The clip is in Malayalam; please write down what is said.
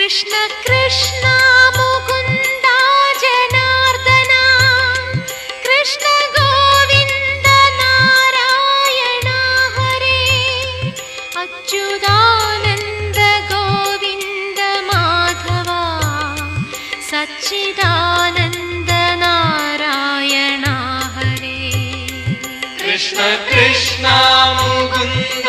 കൃഷ്ണ കൃഷ്ണ മുകുന്ദ ജനാർദ്ദന കൃഷ്ണ ഗോവിന്ദ നാരായണ ഹരേ അച്യുതാനന്ദ ഗോവിന്ദ മാധവ സച്ചിദാനന്ദ നാരായണ ഹരേ കൃഷ്ണ കൃഷ്ണ മുകുന്ദ